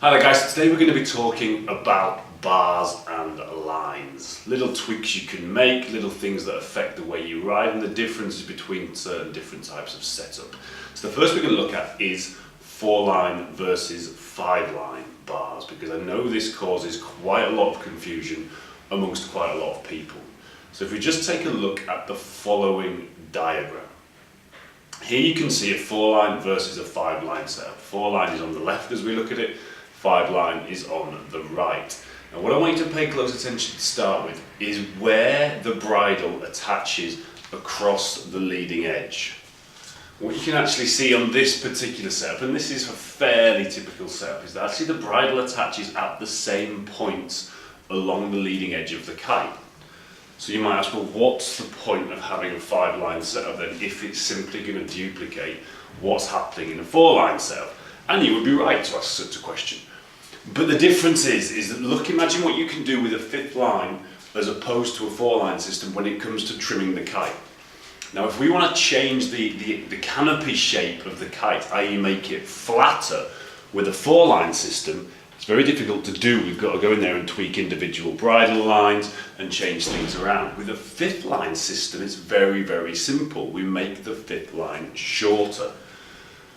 Hi there guys, today we're going to be talking about bars and lines. Little tweaks you can make, little things that affect the way you ride and the differences between certain different types of setup. So the first we're going to look at is 4-line versus 5-line bars, because I know this causes quite a lot of confusion amongst quite a lot of people. So if we just take a look at the following diagram. Here you can see a 4-line versus a 5-line setup. 4-line is on the left as we look at it, 5-line is on the right. Now what I want you to pay close attention to start with is where the bridle attaches across the leading edge. What you can actually see on this particular setup, and this is a fairly typical setup, is that actually the bridle attaches at the same points along the leading edge of the kite. So you might ask, well, what's the point of having a 5-line setup then if it's simply going to duplicate what's happening in a 4-line setup? And you would be right to ask such a question. But the difference is that imagine what you can do with a 5th line as opposed to a 4-line system when it comes to trimming the kite. Now if we want to change the canopy shape of the kite, i.e. make it flatter with a 4-line system, it's very difficult to do. We've got to go in there and tweak individual bridle lines and change things around. With a 5th line system, it's very, very simple. We make the 5th line shorter.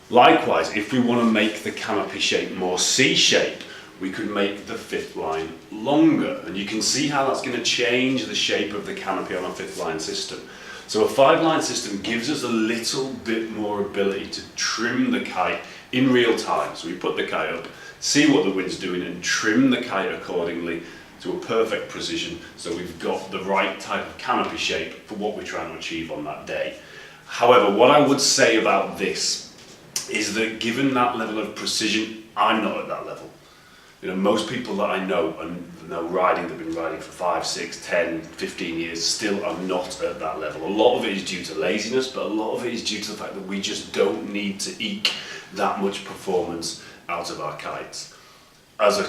Likewise, if we want to make the canopy shape more C-shape, we could make the 5th line longer. And you can see how that's going to change the shape of the canopy on a 5th line system. So a 5-line system gives us a little bit more ability to trim the kite in real time. So we put the kite up, see what the wind's doing and trim the kite accordingly to a perfect precision, so we've got the right type of canopy shape for what we're trying to achieve on that day. However, what I would say about this is that given that level of precision, I'm not at that level. You know, most people that I know and know riding, they've been riding for 5, 6, 10, 15 years, still are not at that level. A lot of it is due to laziness, but a lot of it is due to the fact that we just don't need to eke that much performance out of our kites. As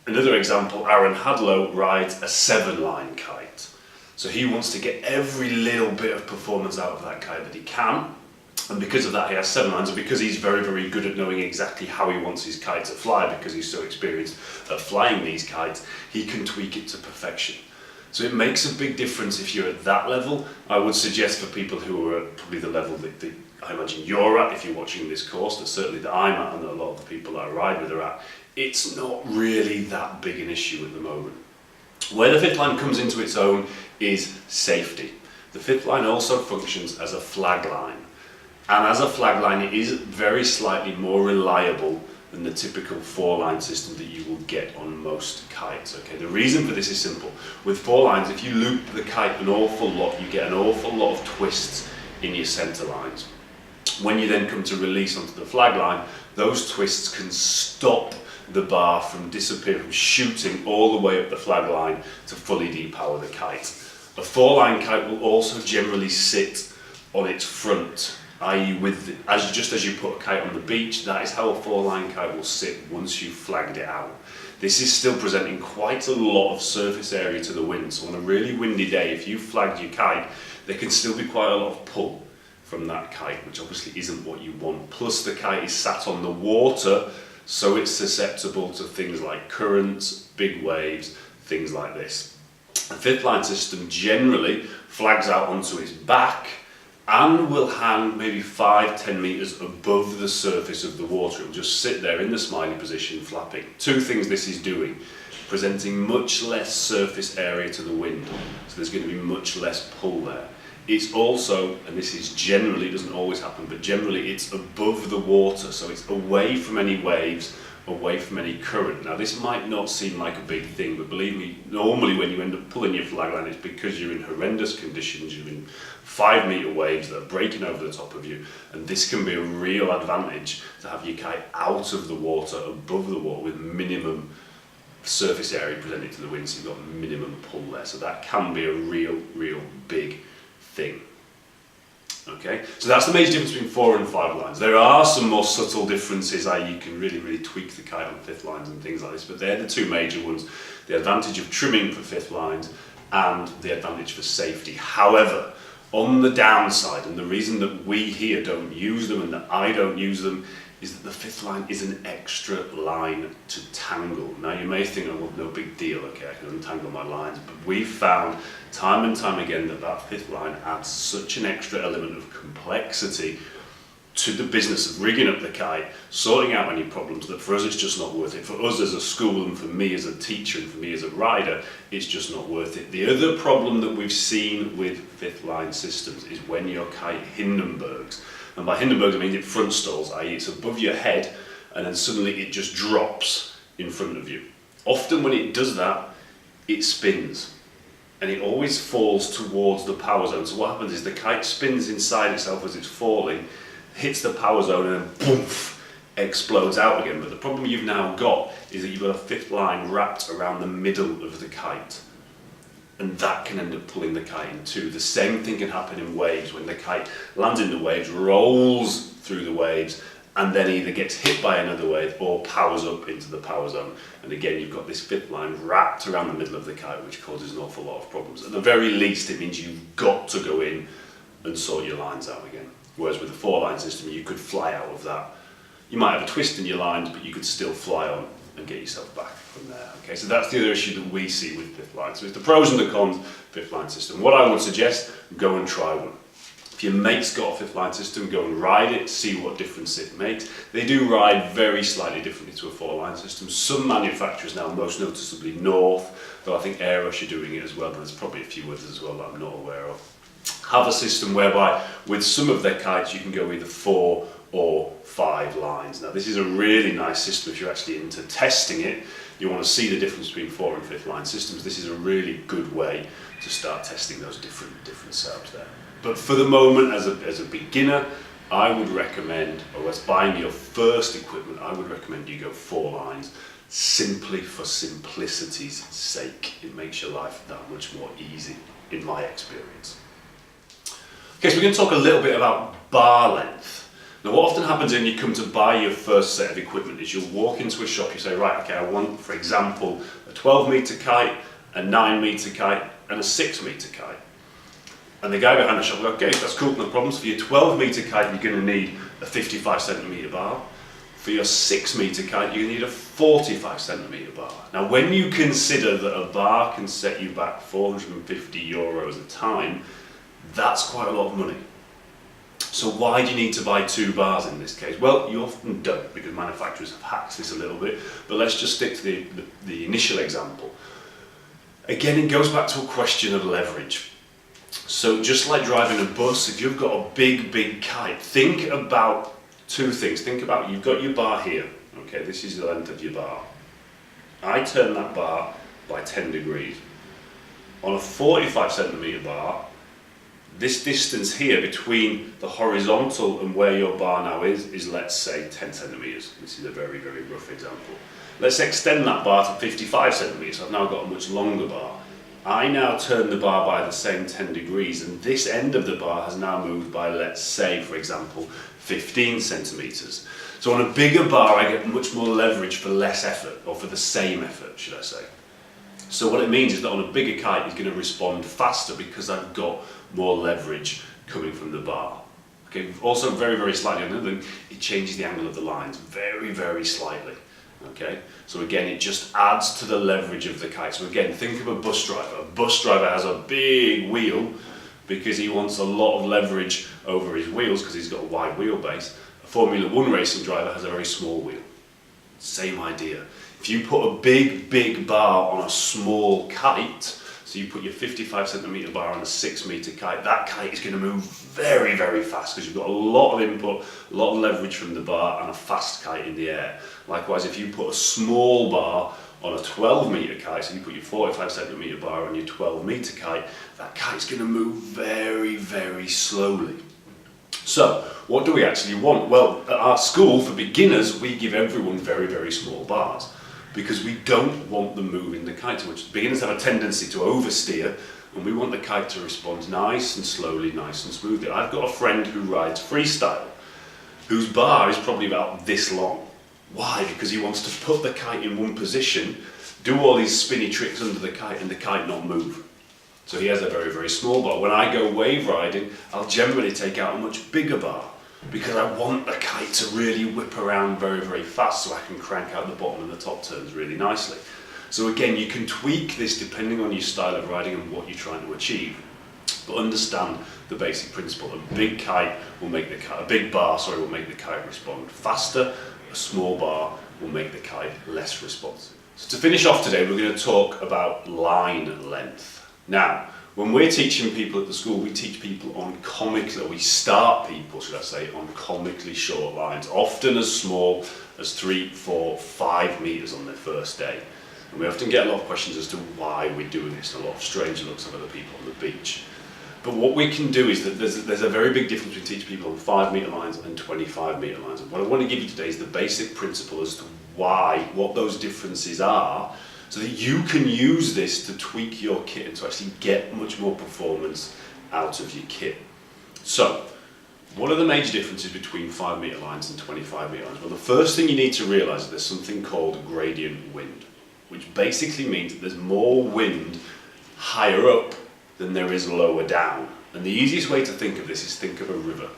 another example, Aaron Hadlow rides a 7-line kite. So he wants to get every little bit of performance out of that kite that he can. And because of that, he has 7 lines, and because he's very, very good at knowing exactly how he wants his kite to fly, because he's so experienced at flying these kites, he can tweak it to perfection. So it makes a big difference if you're at that level. I would suggest for people who are at probably the level that I imagine you're at, if you're watching this course, that certainly that I'm at and that a lot of the people that I ride with are at, it's not really that big an issue at the moment. Where the 5th line comes into its own is safety. The 5th line also functions as a flag line. And as a flag line, it is very slightly more reliable than the typical 4-line system that you will get on most kites. Okay, the reason for this is simple. With 4 lines, if you loop the kite an awful lot, you get an awful lot of twists in your center lines. When you then come to release onto the flag line, those twists can stop the bar from disappearing, from shooting all the way up the flag line to fully depower the kite. A 4-line kite will also generally sit on its front, i.e. just as you put a kite on the beach, that is how a 4-line kite will sit once you've flagged it out. This is still presenting quite a lot of surface area to the wind, so on a really windy day, if you flagged your kite, there can still be quite a lot of pull from that kite, which obviously isn't what you want. Plus the kite is sat on the water, so it's susceptible to things like currents, big waves, things like this. A 5th line system generally flags out onto its back and will hang maybe 5-10 meters above the surface of the water. It will just sit there in the smiley position flapping. 2 things this is doing: presenting much less surface area to the wind, so there's going to be much less pull there. It's also, and this is generally, it doesn't always happen, but generally it's above the water, so it's away from any waves, away from any current. Now this might not seem like a big thing, but believe me, normally when you end up pulling your flag line, it's because you're in horrendous conditions, you're in 5-meter waves that are breaking over the top of you, and this can be a real advantage to have your kite out of the water, above the water, with minimum surface area presented to the wind, so you've got minimum pull there. So that can be a real big thing. Okay, so that's the major difference between 4 and 5 lines. There are some more subtle differences, i.e. you can really tweak the kite on 5th lines and things like this, but they're the 2 major ones: the advantage of trimming for 5th lines and the advantage for safety. However, On the downside, and the reason that we here don't use them and that I don't use them, is that the fifth line is an extra line to tangle. Now you may think, oh, well, no big deal, okay, I can untangle my lines, but we've found time and time again that that fifth line adds such an extra element of complexity to the business of rigging up the kite, sorting out any problems, that for us it's just not worth it. For us as a school, and for me as a teacher, and for me as a rider, it's just not worth it. The other problem that we've seen with fifth line systems is when your kite Hindenburgs. And by Hindenburgs I mean it front stalls, i.e. it's above your head and then suddenly it just drops in front of you. Often when it does that, it spins. And it always falls towards the power zone. So what happens is the kite spins inside itself as it's falling, hits the power zone, and then poof, explodes out again. But the problem you've now got is that you've got a fifth line wrapped around the middle of the kite. And that can end up pulling the kite in two. The same thing can happen in waves. When the kite lands in the waves, rolls through the waves, and then either gets hit by another wave or powers up into the power zone. And again, you've got this fifth line wrapped around the middle of the kite, which causes an awful lot of problems. At the very least, it means you've got to go in and sort your lines out again. Whereas with a four-line system, you could fly out of that. You might have a twist in your lines, but you could still fly on and get yourself back from there. Okay, so that's the other issue that we see with fifth line. So it's the pros and the cons fifth line system. What I would suggest, go and try one. If your mate's got a fifth line system, go and ride it, see what difference it makes. They do ride very slightly differently to a four-line system. Some manufacturers now, most noticeably North, though I think Aerosh are doing it as well, but there's probably a few others as well that I'm not aware of, have a system whereby with some of their kites you can go either 4 or 5 lines. Now this is a really nice system if you're actually into testing it. You want to see the difference between 4 and 5th line systems. This is a really good way to start testing those different setups there. But for the moment, as a beginner, I would recommend, or as buying your first equipment, I would recommend you go 4 lines, simply for simplicity's sake. It makes your life that much more easy, in my experience. Okay, so we're going to talk a little bit about bar length. Now what often happens when you come to buy your first set of equipment is you'll walk into a shop, you say, right, okay, I want, for example, a 12 metre kite, a 9 metre kite, and a 6 metre kite. And the guy behind the shop will go, okay, that's cool, no problems. For your 12 metre kite, you're going to need a 55 centimetre bar. For your 6 metre kite, you need a 45 centimetre bar. Now, when you consider that a bar can set you back €450 a time, that's quite a lot of money. So why do you need to buy 2 bars in this case? Well, you often don't, because manufacturers have hacked this a little bit, but let's just stick to the initial example. Again, it goes back to a question of leverage. So just like driving a bus, if you've got a big kite, think about 2 things. Think about, you've got your bar here, okay, this is the length of your bar. I turn that bar by 10 degrees. On a 45 centimetre bar, this distance here between the horizontal and where your bar now is let's say 10 centimetres. This is a very rough example. Let's extend that bar to 55 centimetres. So I've now got a much longer bar. I now turn the bar by the same 10 degrees and this end of the bar has now moved by, let's say, for example, 15 centimetres. So on a bigger bar I get much more leverage for less effort, or for the same effort, should I say. So what it means is that on a bigger kite it's going to respond faster because I've got more leverage coming from the bar. Okay, also very slightly on the other thing, it changes the angle of the lines very slightly. Okay, so again it just adds to the leverage of the kite. So again, think of a bus driver. A bus driver has a big wheel because he wants a lot of leverage over his wheels because he's got a wide wheelbase. A Formula 1 racing driver has a very small wheel. Same idea. If you put a big bar on a small kite, so you put your 55 centimetre bar on a 6 metre kite, that kite is going to move very fast because you've got a lot of input, a lot of leverage from the bar and a fast kite in the air. Likewise, if you put a small bar on a 12 metre kite, so you put your 45 centimetre bar on your 12 metre kite, that kite's going to move very slowly. So, what do we actually want? Well, at our school, for beginners, we give everyone very small bars, because we don't want them moving the kite too much. Beginners have a tendency to oversteer, and we want the kite to respond nice and slowly, nice and smoothly. I've got a friend who rides freestyle, whose bar is probably about this long. Why? Because he wants to put the kite in one position, do all these spinny tricks under the kite, and the kite not move. So he has a very, very small bar. When I go wave riding, I'll generally take out a much bigger bar because I want the kite to really whip around very, very fast so I can crank out the bottom and the top turns really nicely. So again, you can tweak this depending on your style of riding and what you're trying to achieve. But understand the basic principle. A big bar will make the kite respond faster. A small bar will make the kite less responsive. So to finish off today, we're going to talk about line length. Now, when we're teaching people at the school, we teach people on we start people, should I say, on comically short lines, often as small as 3, 4, 5 meters on their first day. And we often get a lot of questions as to why we're doing this, and a lot of strange looks of other people on the beach. But what we can do is that there's a very big difference between teaching people on 5 meter lines and 25 meter lines. And what I want to give you today is the basic principle as to what those differences are, so that you can use this to tweak your kit and to actually get much more performance out of your kit. So, what are the major differences between 5 meter lines and 25 meter lines? Well, the first thing you need to realize is there's something called gradient wind, which basically means that there's more wind higher up than there is lower down. And the easiest way to think of this is think of a river.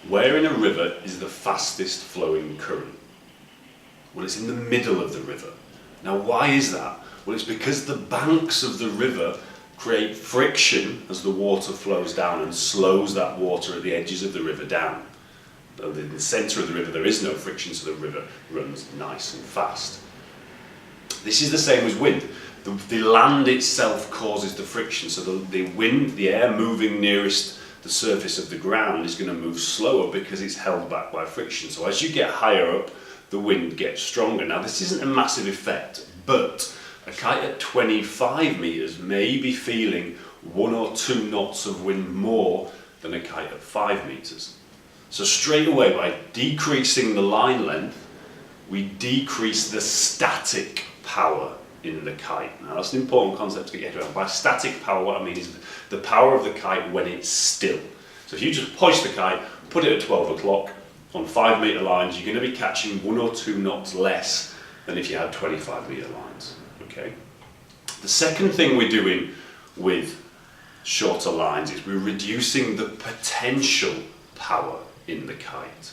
Where in a river is the fastest flowing current? Well, it's in the middle of the river. Now, why is that? Well, it's because the banks of the river create friction as the water flows down and slows that water at the edges of the river down. Though in the centre of the river there is no friction, so the river runs nice and fast. This is the same as wind. The land itself causes the friction, so the wind, the air moving nearest the surface of the ground is going to move slower because it's held back by friction. So as you get higher up, the wind gets stronger. Now, this isn't a massive effect, but a kite at 25 meters may be feeling 1 or 2 knots of wind more than a kite at 5 meters. So straight away, by decreasing the line length, we decrease the static power in the kite. Now, that's an important concept to get your head around. By static power, what I mean is the power of the kite when it's still. So if you just hoist the kite, put it at 12 o'clock, on 5 meter lines, you're going to be catching 1 or 2 knots less than if you had 25 meter lines. Okay. The second thing we're doing with shorter lines is we're reducing the potential power in the kite.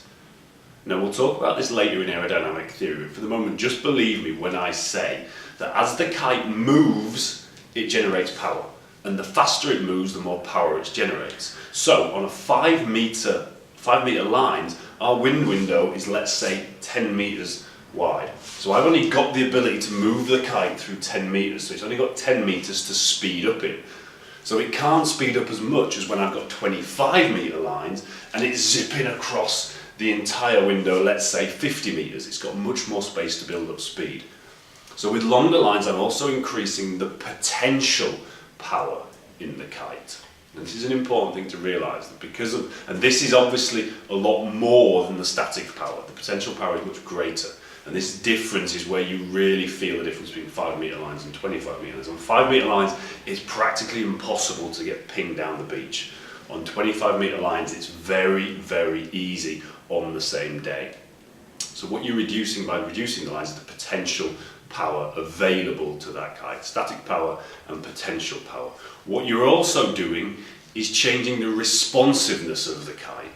Now, we'll talk about this later in aerodynamic theory, but for the moment, just believe me when I say that as the kite moves, it generates power. And the faster it moves, the more power it generates. So, on a 5 meter lines, our wind window is, let's say, 10 meters wide. So I've only got the ability to move the kite through 10 meters, so it's only got 10 meters to speed up in. So it can't speed up as much as when I've got 25 meter lines and it's zipping across the entire window, let's say 50 meters. It's got much more space to build up speed. So with longer lines, I'm also increasing the potential power in the kite. And this is an important thing to realise, and this is obviously a lot more than the static power. The potential power is much greater. And this difference is where you really feel the difference between 5 meter lines and 25 meter lines. On 5 meter lines, it's practically impossible to get pinged down the beach. On 25 meter lines, it's very, very easy on the same day. So what you're reducing by reducing the lines is the potential power available to that kite, static power and potential power. What you're also doing is changing the responsiveness of the kite.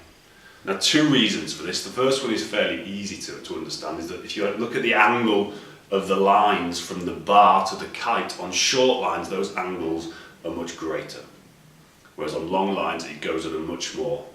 Now, 2 reasons for this. The first one is fairly easy to understand, is that if you look at the angle of the lines from the bar to the kite, on short lines those angles are much greater, whereas on long lines it goes at a much more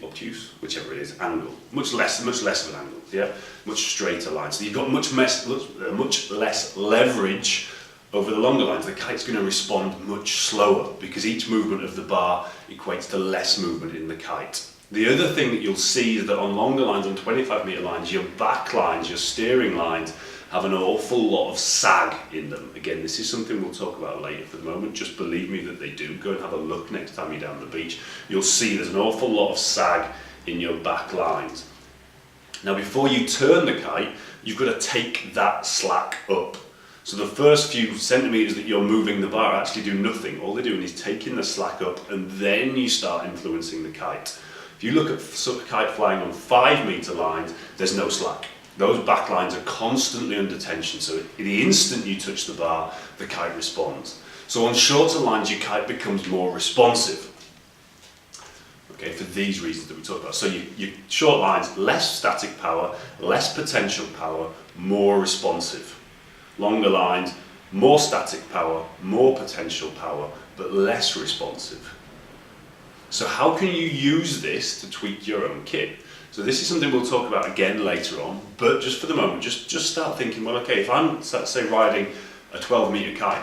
obtuse, whichever it is, angle, much less of an angle, yeah, much straighter line. So you've got much less leverage over the longer lines. The kite's going to respond much slower because each movement of the bar equates to less movement in the kite. The other thing that you'll see is that on longer lines, on 25 meter lines, your back lines, your steering lines, have an awful lot of sag in them. Again, this is something we'll talk about later. For the moment, just believe me that they do. Go and have a look next time you're down the beach. You'll see there's an awful lot of sag in your back lines. Now, before you turn the kite, you've got to take that slack up. So the first few centimetres that you're moving the bar actually do nothing. All they're doing is taking the slack up, and then you start influencing the kite. If you look at kite flying on 5 meter lines, there's no slack. Those back lines are constantly under tension, so the instant you touch the bar, the kite responds. So on shorter lines, your kite becomes more responsive. Okay, for these reasons that we talked about. So your short lines, less static power, less potential power, more responsive. Longer lines, more static power, more potential power, but less responsive. So how can you use this to tweak your own kit? So this is something we'll talk about again later on, but just for the moment, just start thinking, well, okay, if I'm, let's say, riding a 12-meter kite,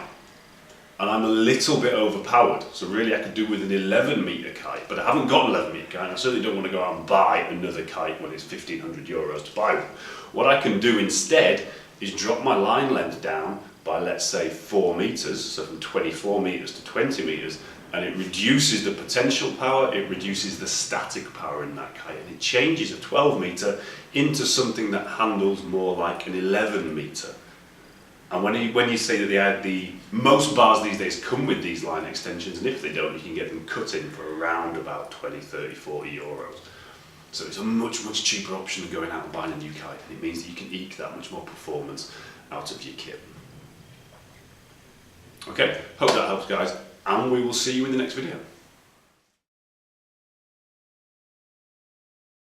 and I'm a little bit overpowered, so really I could do with an 11-meter kite, but I haven't got an 11-meter kite, and I certainly don't want to go out and buy another kite when it's 1,500 euros to buy one. What I can do instead is drop my line length down by, let's say, 4 meters, so from 24 meters to 20 meters, and it reduces the potential power, it reduces the static power in that kite, and it changes a 12-meter into something that handles more like an 11-meter. And when you say that most bars these days come with these line extensions, and if they don't, you can get them cut in for around about 20, 30, 40 euros. So it's a much, much cheaper option than going out and buying a new kite, and it means that you can eke that much more performance out of your kit. Okay, hope that helps, guys, and we will see you in the next video.